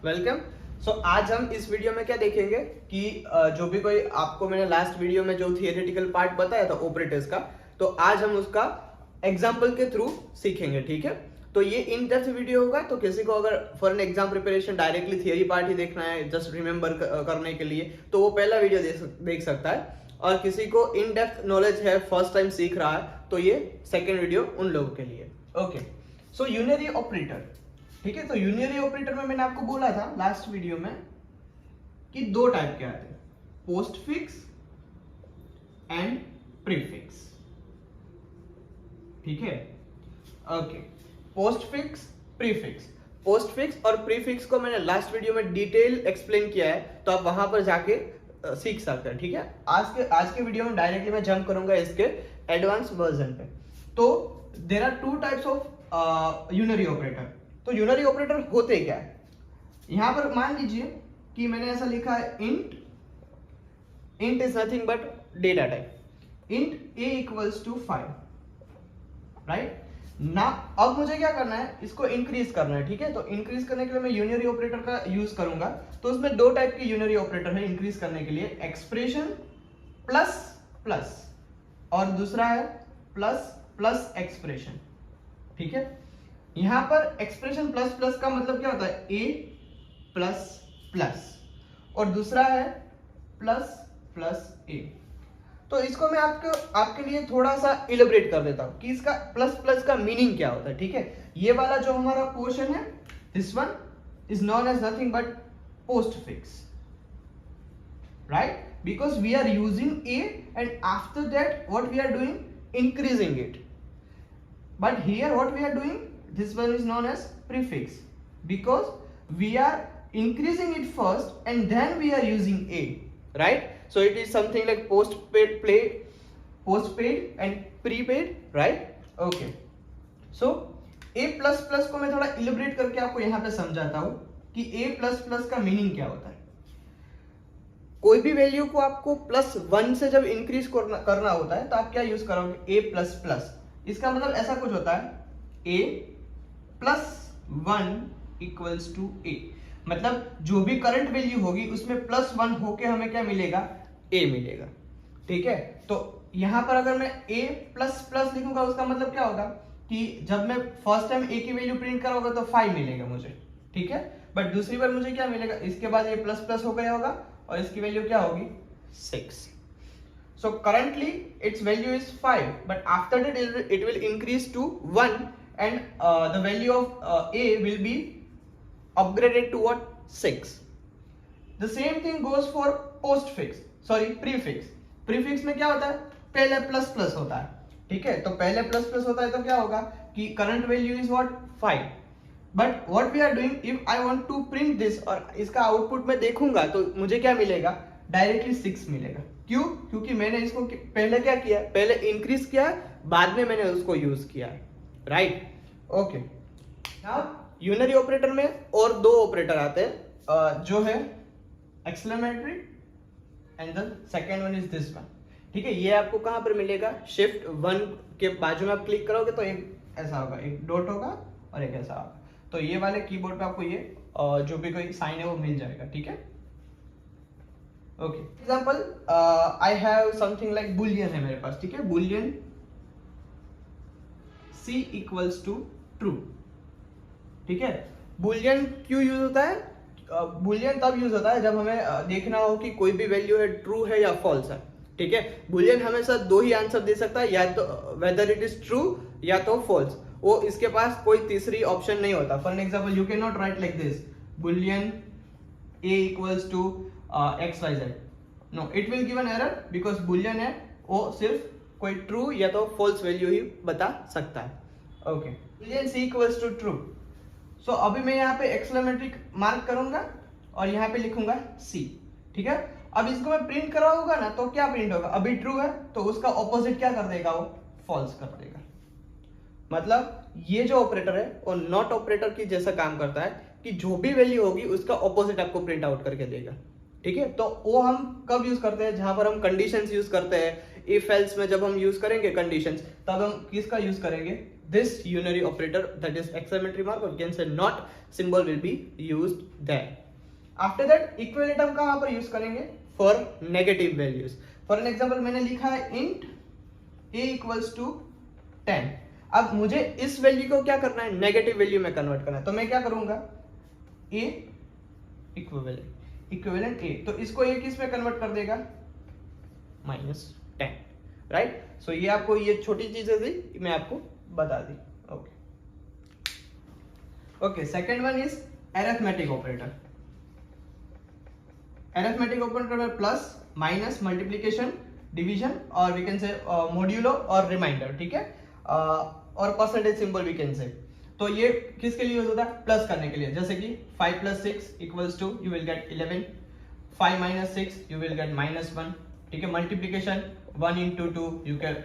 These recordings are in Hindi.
वेलकम। आज हम इस वीडियो में क्या देखेंगे कि जो भी कोई आपको मैंने लास्ट वीडियो में जो थियोरेटिकल पार्ट बताया था ऑपरेटर्स का, तो आज हम उसका एग्जाम्पल के थ्रू सीखेंगे। ठीक है, तो ये इन डेप्थ वीडियो होगा। तो किसी को अगर for an exam preparation directly theory part ही देखना है जस्ट रिमेंबर करने के लिए, तो वो पहला वीडियो देख सकता है। और किसी को इन डेप्थ नॉलेज है, फर्स्ट टाइम सीख रहा है, तो ये सेकेंड वीडियो उन लोगों के लिए। ओके, सो यूनरी ऑपरेटर। ठीक है, तो यूनियरी ऑपरेटर में मैंने आपको बोला था लास्ट वीडियो में कि दो टाइप के आते हैं, पोस्ट फिक्स एंड प्रीफिक्स। ठीक है, okay, post fix, prefix. Post fix और प्रीफिक्स को मैंने लास्ट वीडियो में डिटेल एक्सप्लेन किया है, तो आप वहां पर जाके सीख सकते हैं। ठीक है, आज के वीडियो में डायरेक्टली मैं जंप करूंगा इसके एडवांस वर्जन पे। तो there are two types of unary operator. तो यूनरी ऑपरेटर होते क्या है, यहां पर मान लीजिए कि मैंने ऐसा लिखा है int is nothing but data type, int a equals to 5, right ना। अब मुझे क्या करना है, इसको इंक्रीज करना है। ठीक है, तो इंक्रीज करने के लिए मैं यूनरी ऑपरेटर का यूज करूंगा। तो उसमें दो टाइप की यूनरी ऑपरेटर है इंक्रीज करने के लिए, एक्सप्रेशन प्लस प्लस और दूसरा है प्लस प्लस एक्सप्रेशन। ठीक है, यहां पर एक्सप्रेशन प्लस प्लस का मतलब क्या होता है, a प्लस प्लस, और दूसरा है प्लस प्लस a। तो इसको मैं आपके लिए थोड़ा सा इलेबरेट कर देता हूं कि इसका प्लस प्लस का मीनिंग क्या होता है। ठीक है, ये वाला जो हमारा पोर्शन है, this one is known as nothing but postfix, right, because we are using a and after that what we are doing, increasing it. But here what we are doing, this one is known as prefix because we are increasing it first and then we are using a, right? So it is something like postpaid and prepaid, right? Okay, so a plus plus को मैं थोड़ा इलिब्रेट करके आपको यहाँ पे समझाता हूँ कि a plus plus का मीनिंग क्या होता है। कोई भी वैल्यू को आपको प्लस 1 से जब इंक्रीज करना होता है तो आप क्या यूज करोगे, a प्लस प्लस। इसका मतलब ऐसा कुछ होता है, a plus 1 equals to a, मतलब जो भी करंट वैल्यू होगी उसमें प्लस 1 होके हमें क्या मिलेगा, a मिलेगा। ठीक है, तो यहां पर अगर मैं a प्लस प्लस लिखूंगा उसका मतलब क्या होगा कि जब मैं फर्स्ट टाइम a की वैल्यू प्रिंट करूंगा तो 5 मिलेगा मुझे। ठीक है, बट दूसरी बार मुझे क्या मिलेगा, इसके बाद ये प्लस प्लस हो गया होगा और इसकी वैल्यू क्या होगी, 6। So currently its value is 5, but after that it will increase to 1 and the value of a will be upgraded to what, 6. The same thing goes for prefix. Prefix में क्या होता है, पहले प्लस प्लस होता है। ठीक है, तो पहले प्लस प्लस होता है तो क्या होगा कि current value is what, 5, but what we are doing, if I want to print this और इसका आउटपुट में देखूंगा तो मुझे क्या मिलेगा, डायरेक्टली 6 मिलेगा। क्यों, क्योंकि मैंने इसको पहले क्या किया, पहले इंक्रीज किया, बाद में मैंने उसको यूज किया, right. Okay, now unary operator में और दो ऑपरेटर आते हैं, जो है exclamatory and the second one is this one. ठीक है, ये आपको कहां पर मिलेगा, शिफ्ट 1 के बाजू में आप क्लिक करोगे तो एक ऐसा होगा, एक डॉट होगा और एक ऐसा होगा। तो ये वाले कीबोर्ड पे आपको ये जो भी कोई साइन है वो मिल जाएगा। ठीक है, okay, example I have something like boolean है मेरे पास। ठीक है, boolean c equals to true. ठीक है, बुलियन क्यों यूज होता है, बुलियन तब यूज होता है जब हमें देखना हो कि कोई भी वैल्यू है ट्रू है या फॉल्स है। ठीक है, बुलियन हमेशा दो ही आंसर दे सकता है, या तो वेदर इट इज ट्रू या तो फॉल्स, वो इसके पास कोई तीसरी ऑप्शन नहीं होता। For an example you can not write like this, boolean a equals to XYZ, no, it will give an error because boolean है, वो सिर्फ कोई ट्रू या तो फॉल्स वैल्यू ही बता सकता है। Okay, boolean c equals to true. So अभी मैं यहाँ पे एक्सक्लेमेटरी मार्क करूंगा और यहाँ पे लिखूंगा c। ठीक है, अब इसको मैं प्रिंट कराऊंगा ना तो क्या प्रिंट होगा, अभी ट्रू है तो उसका ऑपोजिट क्या कर देगा, वो फॉल्स कर देगा। मतलब ये जो ऑपरेटर है वो नॉट ऑपरेटर की जैसा काम करता है कि जो भी वैल्यू होगी उसका ऑपोजिट आपको प्रिंट आउट करके देगा। ठीक है, तो वो हम कब यूज करते हैं, जहां पर हम कंडीशंस यूज करते हैं, इफ एल्स में जब हम यूज करेंगे कंडीशंस, तब हम किसका यूज करेंगे, this unary operator, that is exclamatory mark और can say not symbol will be used there. After that equivalent हम कहां पर यूज करेंगे, for negative values. For an example मैंने लिखा है इंट a इक्वल्स टू 10। अब मुझे इस वैल्यू को क्या करना है, नेगेटिव वैल्यू में कन्वर्ट करना है, तो मैं क्या करूंगा, a इक्विवेलेंट a, तो इसको ये किस में कन्वर्ट कर देगा, -10, राइट। सो ये आपको ये छोटी चीजें थी, मैं आपको बता दी। Okay, second one is arithmetic operator. Arithmetic operator में प्लस, माइनस, मल्टीप्लिकेशन, डिवीजन और वी कैन से मॉड्यूलो और रिमाइंडर, ठीक है, और परसेंटेज सिंबल वी कैन से। तो ये किसके लिए यूज होता है, प्लस करने के लिए, जैसे कि 5 + 6 equals to you will get 11, 5 - 6 you will get -1, ठीक है। Multiplication 1 × 2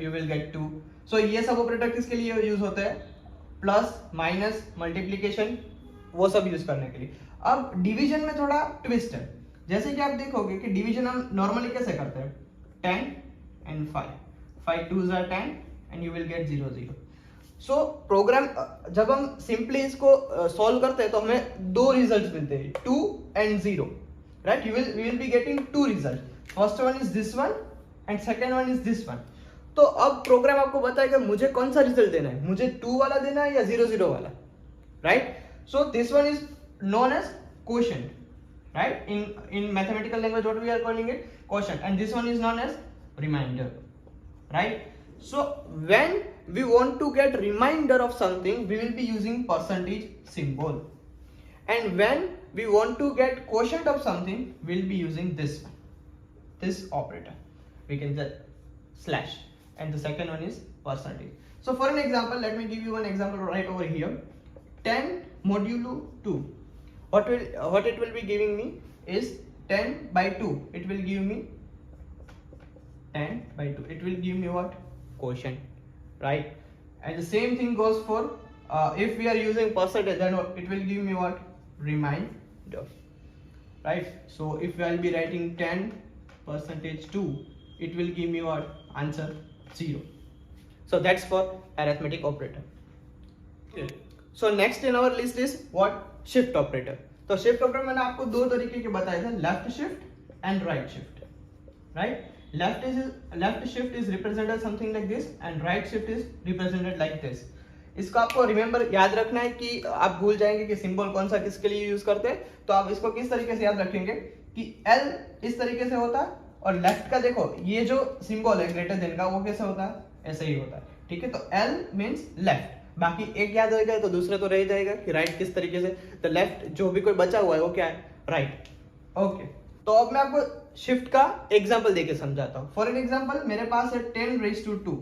you will get 2। So ये सब ऑपरेटर किसके लिए यूज होते हैं, प्लस, माइनस, मल्टीप्लिकेशन, वो सब यूज करने के लिए। अब डिवीजन में थोड़ा ट्विस्ट है, जैसे कि आप देखोगे कि डिवीजन हम नॉर्मली कैसे करते हैं, 10 and 5, 5 2s are 10 and you will get 0 0। So programme जब हम सिंपली इसको सॉल्व करते हैं तो हमें दो रिजल्ट्स मिलते हैं, 2 and 0, right. we will be getting two results, first one is this one and second one is this one। तो अब प्रोग्राम आपको बताएगा मुझे कौन सा रिजल्ट देना है, मुझे 2 वाला देना है या 0 0 वाला, right. So this one is known as quotient, right, in mathematical language what we are calling it, quotient, and this one is known as remainder, right। So when we want to get remainder of something we will be using percentage symbol, and when we want to get quotient of something we will be using this one, this operator, we can say slash, and the second one is percentage। So for an example, let me give you one example right over here, 10 modulo 2, what it will be giving me is 10 by 2, it will give me 10 by 2, it will give me what, quotient, right। And the same thing goes for if we are using percentage, then it will give me what, remainder, right। So if I will be writing 10% 2, it will give me what, answer 0। So that's for arithmetic operator। Okay. So next in our list is what, shift operator. तो शिफ्ट ऑपरेटर मैंने आपको दो तरीके के बताए थे, left shift and right shift, right. Left shift is represented something like this and right shift is represented like this. इसको आपको रिमेंबर याद रखना है कि आप भूल जाएंगे कि सिंबल कौन सा किसके लिए यूज करते हैं, तो आप इसको किस तरीके से याद रखेंगे कि एल इस तरीके से होता है और लेफ्ट का देखो ये जो सिंबल है ग्रेटर देन का वो कैसे होता है, ऐसे ही होता है, ठीक है। तो एल मीन्स लेफ्ट, बाकी एक याद हो गया तो दूसरा तो रह जाएगा कि राइट किस तरीके से, तो लेफ्ट जो भी कोई बचा हुआ है वो क्या है, राइट। ओके, तो अब मैं आपको शिफ्ट का एग्जांपल देके समझाता हूँ। फॉर एन एग्जांपल मेरे पास है 10⁻²,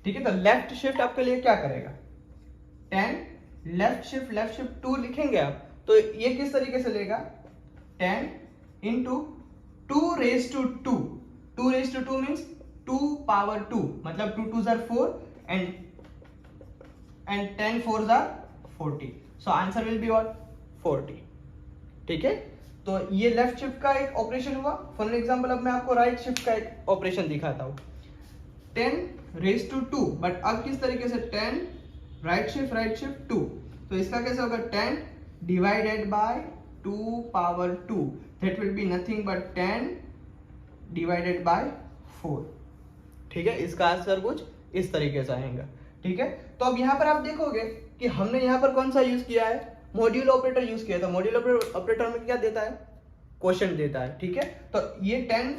ठीक है। तो लेफ्ट शिफ्ट आपके लिए क्या करेगा, 10 लेफ्ट शिफ्ट 2 लिखेंगे आप, तो ये किस तरीके से लेगा, 10 × 2⁻², 2⁻² मीन्स 2 power 2, मतलब 2 2s are 4 and 10 4s are 40, so answer will be what, 40, ठीक है। तो ये लेफ्ट शिफ्ट का एक ऑपरेशन हुआ। फॉर एग्जांपल अब मैं आपको राइट शिफ्ट का एक ऑपरेशन दिखाता हूँ, 10⁻², बट अब किस तरीके से, 10 राइट शिफ्ट 2, तो इसका कैसे होगा, 10 divided by 2 power 2, that will be nothing but 10 divided by 4, ठीक है। इसका आंसर कुछ इस तरीके से आएगा, ठीक है। तो अब यहाँ पर आप देखोगे कि हमने यहाँ पर कौन सा यूज किया है, मॉड्यूल ऑपरेटर यूज किया। तो मॉड्यूल ऑपरेटर में क्या देता है, क्वोशंट देता है, ठीक है। तो ये 10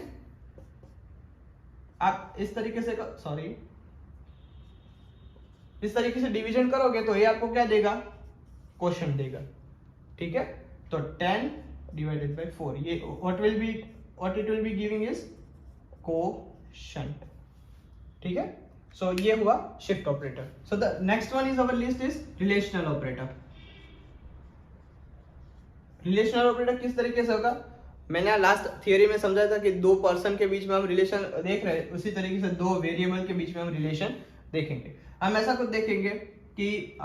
आप इस तरीके से इस तरीके से डिवीजन करोगे तो ये आपको क्या देगा, क्वोशंट देगा, ठीक है। तो 10 डिवाइडेड बाय 4, ये what it will be giving is quotient, ठीक है। सो ये हुआ shift operator. So the next one is our list is relational operator. Relational operator किस तरीके से होगा, मैंने लास्ट थियरी में समझाया था कि दो पर्सन के बीच में हम रिलेशन देख रहे हैं, उसी तरीके से दो वेरिएबल के बीच में हम रिलेशन देखेंगे। हम ऐसा कुछ देखेंगे कि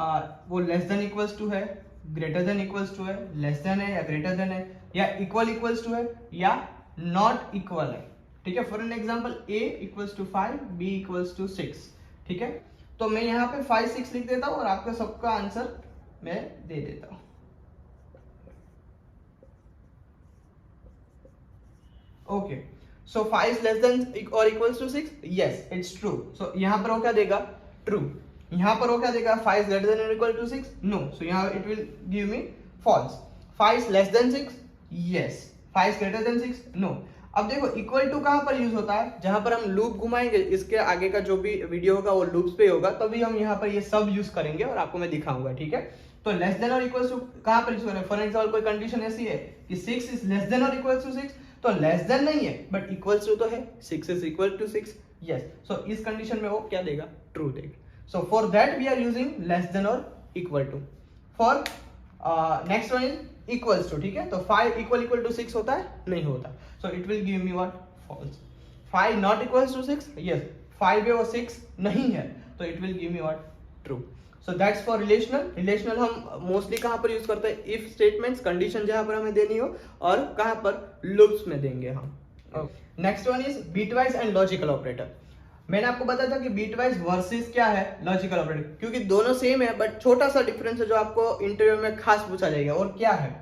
वो लेस देन इक्वल्स टू है, ग्रेटर देन इक्वल्स टू है, लेस देन है या ग्रेटर देन है, या इक्वल इक्वल्स टू है या नॉट इक्वल है, ठीक है। For an example a equals to 5, b equals to 6, ठीक है। तो मैं यहाँ पे 5 6 लिख देता हूँ और आपका सबका आंसर मैं दे देता हूँ। Okay, so 5 is less than और equals to 6, yes it's true. So यहाँ पर वो क्या देगा, ट्रू। यहाँ पर वो क्या देगा, 5 इज ग्रेटर देन और इक्वल टू 6, नो। सो यहाँ it will give me false. 5 is less than 6, yes. 5 is greater than 6, no. अब देखो इक्वल टू कहां पर यूज होता है, जहां पर हम लूप घुमाएंगे, इसके आगे का जो भी वीडियो होगा वो लूप्स पे होगा, तभी हम यहाँ पर ये सब यूज करेंगे और आपको मैं दिखाऊंगा, ठीक है। तो लेस देन और इक्वल टू कहां पर यूज करेंगे, फॉर एग्जांपल कोई कंडीशन ऐसी है कि 6 इज लेस देन और इक्वल टू 6, तो लेस देन नहीं है बट इक्वल टू तो है, 6 is equal to 6, yes. So इस कंडीशन में वो क्या देगा, ट्रू देगा। So for that we are using less than और equal to. For next one is equals to, ठीक है। तो 5 इक्वल टू 6 होता है, नहीं होता। So it will give me what, false. 5 not equals to 6, yes. 5 है और 6 नहीं है, तो it will give me what, true. So that's for relational. Relational हम मोस्टली कहां पर यूज करते हैं, इफ स्टेटमेंट्स, कंडीशन जहां पर हमें देनी हो, और कहां पर, लूप्स में देंगे हम। Next one is bitwise and logical operator. मैंने आपको बताया था कि बिटवाइज वर्सेस क्या है, लॉजिकल ऑपरेटर, क्योंकि दोनों सेम है बट छोटा सा डिफरेंस है जो आपको इंटरव्यू में खास पूछा जाएगा। और क्या है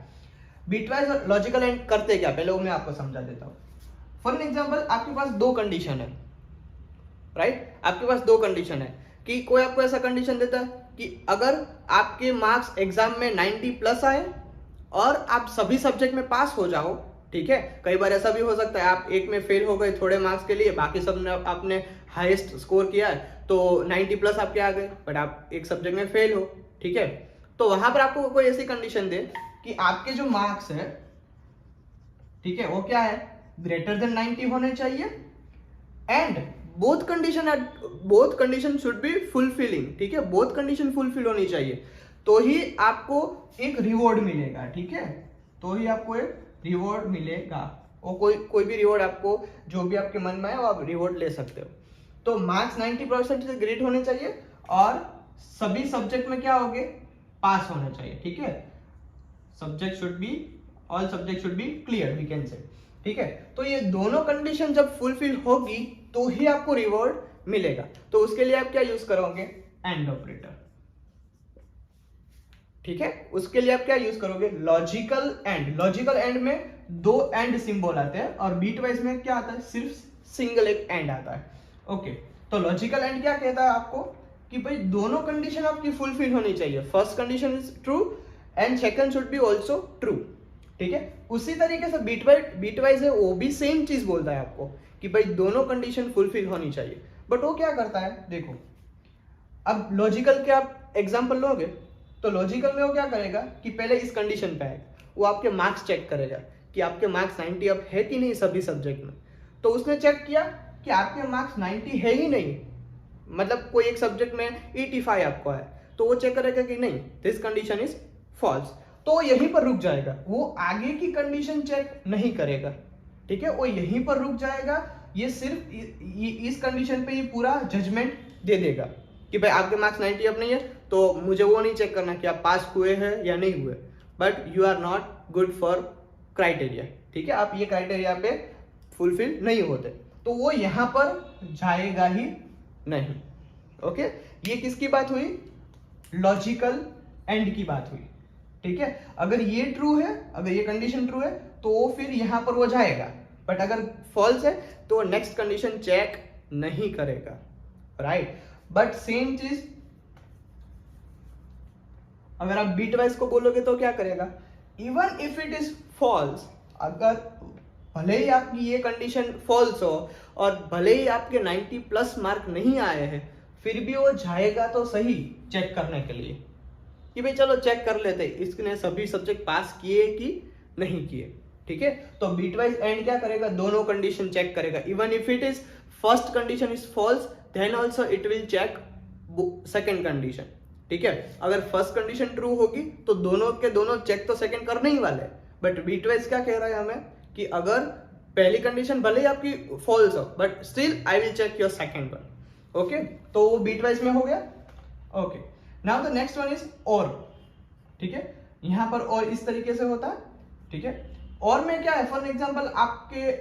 बिटवाइज और लॉजिकल एंड करते क्या, पहले वो मैं आपको समझा देता हूं। फॉर एन एग्जांपल आपके पास दो कंडीशन है, राइट। आपके पास दो कंडीशन है कि कोई आपको ऐसा कंडीशन देता है कि अगर आपके मार्क्स एग्जाम में 90 प्लस आए और आप सभी सब्जेक्ट में पास हो जाओ, ठीक है। कई बार ऐसा भी हो सकता है आप एक में फेल हो गए थोड़े मार्क्स के लिए, बाकी सब में आपने हाईएस्ट स्कोर किया है, तो 90 प्लस आपके आ गए, बट आप एक सब्जेक्ट में फेल हो, ठीक है। तो वहां पर आपको कोई ऐसी कंडीशन दे कि आपके जो मार्क्स है, ठीक है, वो क्या है, ग्रेटर देन 90 होने चाहिए, and both condition should be fulfilling, ठीक है। बोथ कंडीशन फुलफिल होनी चाहिए, तो ही आपको एक रिवॉर्ड मिलेगा, ठीक है। तो ही आपको एक रिवॉर्ड मिलेगा, और कोई भी रिवॉर्ड आपको जो भी आपके मन में है वो आप रिवॉर्ड ले सकते हो। तो मार्क्स 90% से ग्रेट होने चाहिए और सभी सब्जेक्ट में क्या होगे, पास होना चाहिए, ठीक है। All subject should be clear, we can say, ठीक है। तो ये दोनों कंडीशन जब फुलफिल होगी तो ही आपको रिवॉर्ड मिलेगा। तो उसके लिए आप क्या यूज करोगे, एंड ऑपरेटर, ठीक है। उसके लिए आप क्या यूज करोगे, लॉजिकल एंड। लॉजिकल एंड में दो एंड सिंबल आते हैं और बीटवाइज में क्या आता है, सिर्फ सिंगल एक एंड आता है, ओके। तो लॉजिकल एंड क्या कहता है आपको कि भाई दोनों कंडीशन आपकी फुलफिल होनी चाहिए, first condition is true and second should be also true, ठीक है। उसी तरीके से बीटवाइज है, वो भी सेम चीज बोलता है आपको कि भाई दोनों कंडीशन फुलफिल होनी चाहिए। बट वो क्या करता है, देखो अब लॉजिकल के आप एग्जांपल लोगे तो लॉजिकल में वो क्या करेगा कि पहले इस कंडीशन पे आएगा, वो आपके मार्क्स चेक करेगा कि आपके मार्क्स 90 अब है कि नहीं सभी सब्जेक्ट में। तो उसने चेक किया कि आपके मार्क्स 90 है ही नहीं, मतलब कोई एक सब्जेक्ट में 85 आपको है, तो वो चेक करेगा कि नहीं, दिस कंडीशन इज फॉल्स, तो यहीं पर रुक जाएगा, वो आगे की कंडीशन चेक नहीं करेगा, ठीक है। वो यहीं पर रुक जाएगा, ये सिर्फ इस कंडीशन पे ये पूरा जजमेंट दे देगा कि भाई आपके मार्क्स 90 अब नहीं है, तो मुझे वो नहीं चेक करना कि आप पास हुए हैं या नहीं हुए, but you are not good for criteria, ठीक है। आप ये क्राइटेरिया पे फुलफिल नहीं होते, तो वो यहां पर जाएगा ही नहीं, ओके। ये किसकी बात हुई, लॉजिकल एंड की बात हुई, ठीक है। अगर ये ट्रू है, अगर ये कंडीशन ट्रू है तो वो फिर यहां पर वो जाएगा, बट अगर फॉल्स है तो नेक्स्ट कंडीशन चेक नहीं करेगा, राइट। बट सेम चीज अगर आप बीटवाइज को बोलोगे तो क्या करेगा, even if it is false, अगर भले ही आपकी ये कंडीशन फॉल्स हो और भले ही आपके 90 प्लस मार्क नहीं आए हैं, फिर भी वो जाएगा तो सही चेक करने के लिए कि भाई चलो चेक कर लेते इसने सभी सब्जेक्ट पास किए कि नहीं किए, ठीक है। तो बीटवाइज एंड क्या करेगा, दोनों कंडीशन चेक करेगा, even if it is first condition is false then also it will check second condition, ठीक है। अगर फर्स्ट कंडीशन ट्रू होगी तो दोनों के दोनों चेक तो सेकंड करने ही वाले, बट बीटवाइज क्या कह रहा है हमें कि अगर पहली कंडीशन भले ही आपकी फॉल्स हो but still I will check your second one, okay. तो वो बीटवाइज में हो गया, okay. Now the next one is or, ठीक है। यहां पर और इस तरीके से होता है, ठीक है। और में क्या है, फॉर एग्जांपल आपके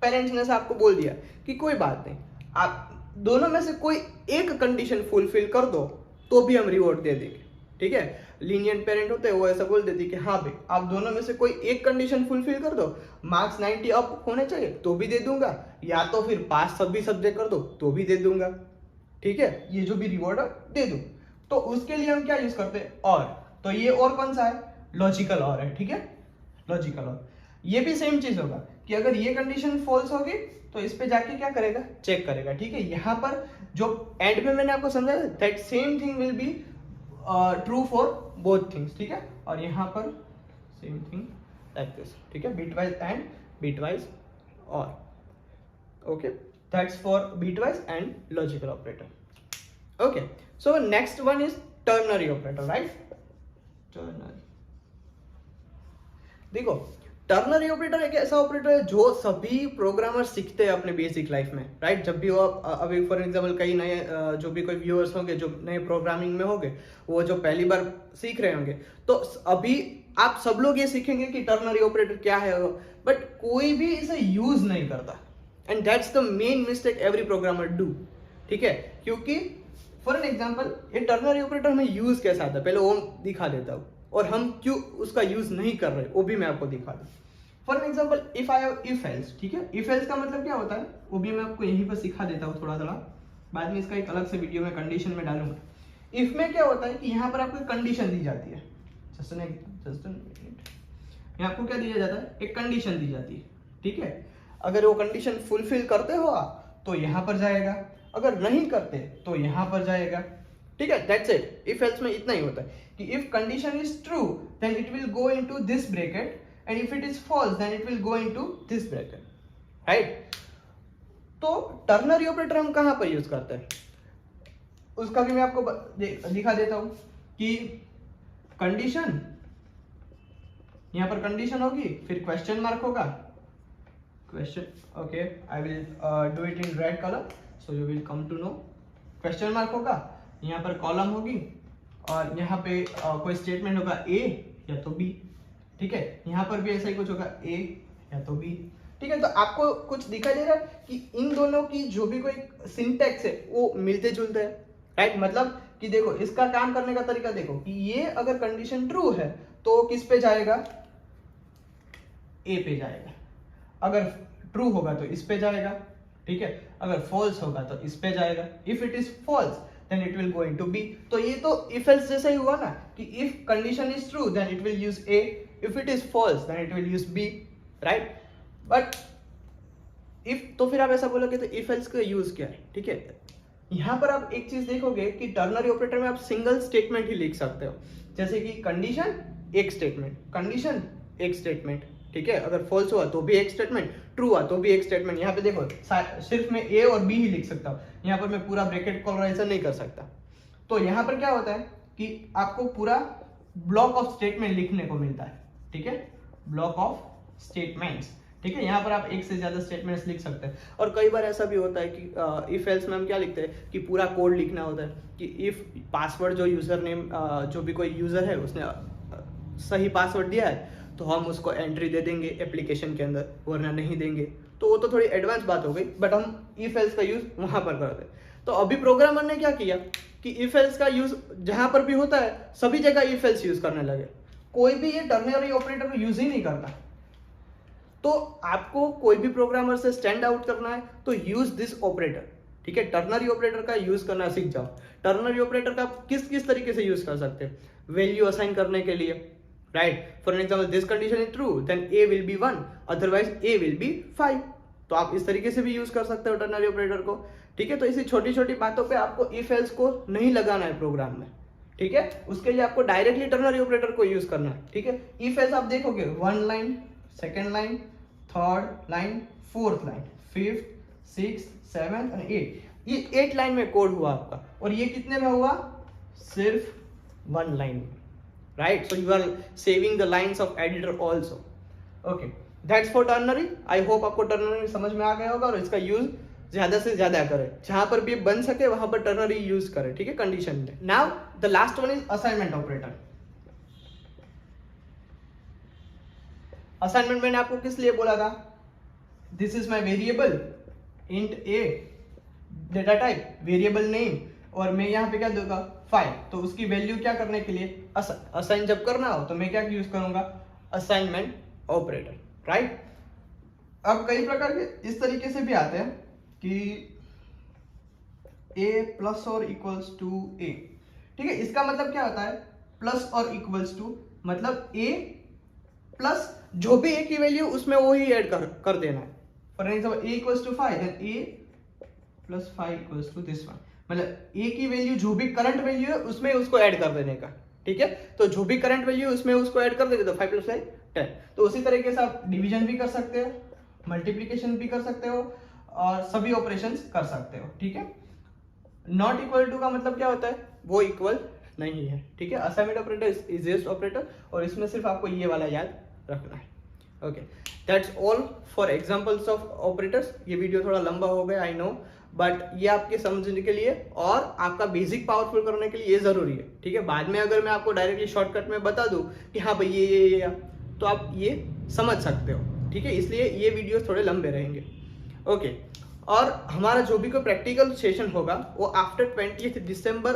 पेरेंट्स ने आपको बोल दिया कि कोई बात नहीं, आप दोनों में से कोई एक कंडीशन फुलफिल कर दो तो भी हम रिवॉर्ड दे देंगे, ठीक है। लीनियंट पेरेंट होते हैं वो ऐसा बोल देती कि हाँ भाई आप दोनों में से कोई एक कंडीशन फुलफिल कर दो, मार्क्स 90 अप होने चाहिए तो भी दे दूंगा, या तो फिर पास सभी सब्जेक्ट कर दो तो भी दे दूंगा, ठीक है। ये जो भी रिवॉर्ड दे दूं, तो उसके लिए हम क्या यूज करते हैं, और। तो ये और कौन सा है, लॉजिकल और है, ठीक है, लॉजिकल और। ये भी सेम चीज होगा कि अगर ये कंडीशन फॉल्स होगी तो इस पे जाके क्या करेगा, चेक करेगा, ठीक है। यहाँ पर जो एंड में मैंने आपको समझाया that same thing will be true for both things, ठीक है। और यहाँ पर सेम थिंग लाइक दिस, ठीक है, बिटवाइज एंड बिटवाइज और, okay, that's for bitwise and logical operator. Okay, so next one is ternary operator, right. Ternary, देखो टर्नरी ऑपरेटर एक ऐसा ऑपरेटर है जो सभी प्रोग्रामर सीखते हैं अपने बेसिक लाइफ में, राइट। जब भी वो अभी फॉर एग्जांपल कई नए जो भी कोई व्यूअर्स होंगे जो नए प्रोग्रामिंग में होंगे, वो जो पहली बार सीख रहे होंगे, तो अभी आप सब लोग ये सीखेंगे कि टर्नरी ऑपरेटर क्या है, बट कोई भी इसे यूज नहीं करता, and that's the main mistake every programmer do, ठीक है। क्योंकि फॉर एन एग्जाम्पल ये टर्नरी ऑपरेटर हमें यूज कैसा आता है, पहले वो दिखा देता हूँ, और हम क्यों उसका यूज नहीं कर रहे वो भी मैं आपको दिखा दूँ। For an example if I have if else, ठीक है। इफ एल्स का मतलब क्या होता है वो भी मैं आपको यहीं पर सिखा देता हूँ थोड़ा थोड़ा, बाद में इसका एक अलग से वीडियो में कंडीशन में डालूंगा। इफ में क्या होता है कि यहाँ पर आपको कंडीशन दी जाती है, जस्ट मिनट, यहाँ आपको क्या दिया जाता है, एक कंडीशन दी जाती है, ठीक है। अगर वो कंडीशन फुलफिल करते हो आप तो यहाँ पर जाएगा, अगर नहीं करते तो यहाँ पर जाएगा, ठीक है। That's it. इफ एल्स में इतना ही होता है कि if condition is true then it will go into this bracket, and if it is false then it will go into this bracket, right। तो टर्नरी ऑपरेटर हम कहां पर यूज करते हैं, उसका भी मैं आपको दिखा देता हूं कि कंडीशन, यहां पर कंडीशन होगी, फिर क्वेश्चन मार्क होगा, question, okay, I will do it in red colour so you will come to know. Question mark होगा, यहाँ पर कॉलम होगी, और यहाँ पे कोई स्टेटमेंट होगा ए या तो बी, ठीक है। यहाँ पर भी ऐसा ही कुछ होगा, ए या तो बी, ठीक है। तो आपको कुछ दिखाई दे रहा है कि इन दोनों की जो भी कोई सिंटैक्स है वो मिलते जुलते हैं, राइट। मतलब कि देखो इसका काम करने का तरीका देखो कि ये अगर कंडीशन ट्रू है तो किस पे जाएगा, ए पे जाएगा, अगर ट्रू होगा तो इस पे जाएगा, ठीक है, अगर फॉल्स होगा तो इस पे जाएगा, if it is false then it will go into B। तो ये तो if else जैसा ही हुआ ना कि if condition is true then it will use A, if it is false then it will use B, right। but if, तो फिर आप ऐसा बोलोगे तो if else का यूज क्या है, ठीक है। यहाँ पर आप एक चीज देखोगे कि टर्नरी ऑपरेटर में आप सिंगल स्टेटमेंट ही लिख सकते हो, जैसे कि कंडीशन एक स्टेटमेंट, कंडीशन एक स्टेटमेंट, ठीक है। अगर फॉल्स हुआ तो भी एक स्टेटमेंट, ट्रू हुआ तो भी एक स्टेटमेंट। यहाँ पे देखो सिर्फ मैं ए और बी ही लिख सकता हूँ, यहाँ पर मैं पूरा ब्रैकेट कॉलराइजर नहीं कर सकता। तो यहाँ पर क्या होता है कि आपको पूरा ब्लॉक ऑफ स्टेटमेंट लिखने को मिलता है, ठीक है, ब्लॉक ऑफ स्टेटमेंट्स, ठीक है। यहाँ पर आप एक से ज्यादा स्टेटमेंट्स लिख सकते हैं। और कई बार ऐसा भी होता है कि इफ एल्स में हम क्या लिखते हैं कि पूरा कोड लिखना होता है कि इफ पासवर्ड जो यूजर नेम जो भी कोई यूजर है उसने सही पासवर्ड दिया है तो हम उसको एंट्री दे देंगे एप्लीकेशन के अंदर, वरना नहीं देंगे। तो वो तो थोड़ी एडवांस बात हो गई, बट हम इफ एल्स का यूज वहां पर करते हैं। तो अभी प्रोग्रामर ने क्या किया कि इफ एल्स का यूज जहां पर भी होता है सभी जगह इफ एल्स यूज करने लगे, कोई भी ये टर्नरी ऑपरेटर को यूज ही नहीं करता। तो आपको कोई भी प्रोग्रामर से स्टैंड आउट करना है तो यूज दिस ऑपरेटर, ठीक है। टर्नरी ऑपरेटर का यूज करना सीख जाओ। टर्नरी ऑपरेटर का किस किस तरीके से यूज कर सकते हैं, वैल्यू असाइन करने के लिए, right. For example this condition is true then A will be 1 otherwise A will be 5। तो आप इस तरीके से भी यूज कर सकते हो टर्नरी ऑपरेटर को, ठीक है। तो इसी छोटी छोटी बातों पे आपको इफ एल्स को नहीं लगाना है प्रोग्राम में, ठीक है। उसके लिए आपको डायरेक्टली टर्नरी ऑपरेटर को यूज करना है, ठीक है। इफ एल्स आप देखोगे 1 line, second line, third line, fourth line, fifth, six, 7 और 8, ये 8 लाइन में कोड हुआ आपका, और ये कितने में हुआ, सिर्फ 1 line, right। So you are saving the lines of editor also, okay। that's for ternary। I hope आपको ternary समझ में आ गया होगा, और इसका यूज ज्यादा से ज्यादा करें, जहां पर भी बन सके वहां पर ternary यूज करें, ठीक है, कंडीशन में। now the last one is assignment operator। Assignment मैंने आपको किस लिए बोला था, this is my variable int A data type variable name, और मैं यहाँ पे क्या दूंगा 5, तो उसकी वैल्यू क्या करने के लिए असाइन जब करना हो तो मैं क्या यूज करूंगा असाइनमेंट ऑपरेटर, राइट। अब कई प्रकार के इस तरीके से भी आते हैं कि a प्लस और इक्वल्स टू a, ठीक है। इसका मतलब क्या होता है प्लस और इक्वल्स टू, मतलब a प्लस जो भी a की वैल्यू उसमें वो ही ऐड कर देना है। For example a equals to 5 then a plus 5 equals to this one, मतलब a की वैल्यू जो भी करंट वैल्यू है उसमें उसको ऐड कर देने का, ठीक है। तो जो भी करंट वैल्यू उसमें उसको ऐड कर देंगे तो 5 प्लस 5 10। तो उसी तरीके से आप डिवीजन भी कर सकते हो, मल्टीप्लीकेशन भी कर सकते हो और सभी ऑपरेशंस कर सकते हो, ठीक है। नॉट इक्वल टू का मतलब क्या होता है वो इक्वल नहीं है, ठीक है। Assignment operator is easiest operator, और इसमें सिर्फ आपको ये वाला याद रखना है। Okay, that's all for examples of operators. ये वीडियो थोड़ा लंबा हो गया आई नो, बट ये आपके समझने के लिए और आपका बेसिक पावरफुल करने के लिए ये जरूरी है, ठीक है। बाद में अगर मैं आपको डायरेक्टली शॉर्टकट में बता दूं कि हाँ भाई ये तो आप ये समझ सकते हो, ठीक है। इसलिए ये वीडियो थोड़े लंबे रहेंगे। ओके, और हमारा जो भी कोई प्रैक्टिकल सेशन होगा वो आफ्टर 20 दिसंबर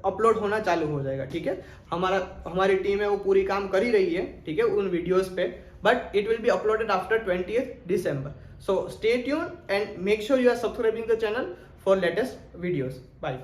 अपलोड होना चालू हो जाएगा, ठीक है। हमारी टीम है वो पूरी काम कर ही रही है, ठीक है, उन वीडियोस पे, but it will be uploaded after 20 December. So stay tuned and make sure you are subscribing the channel for latest videos. Bye.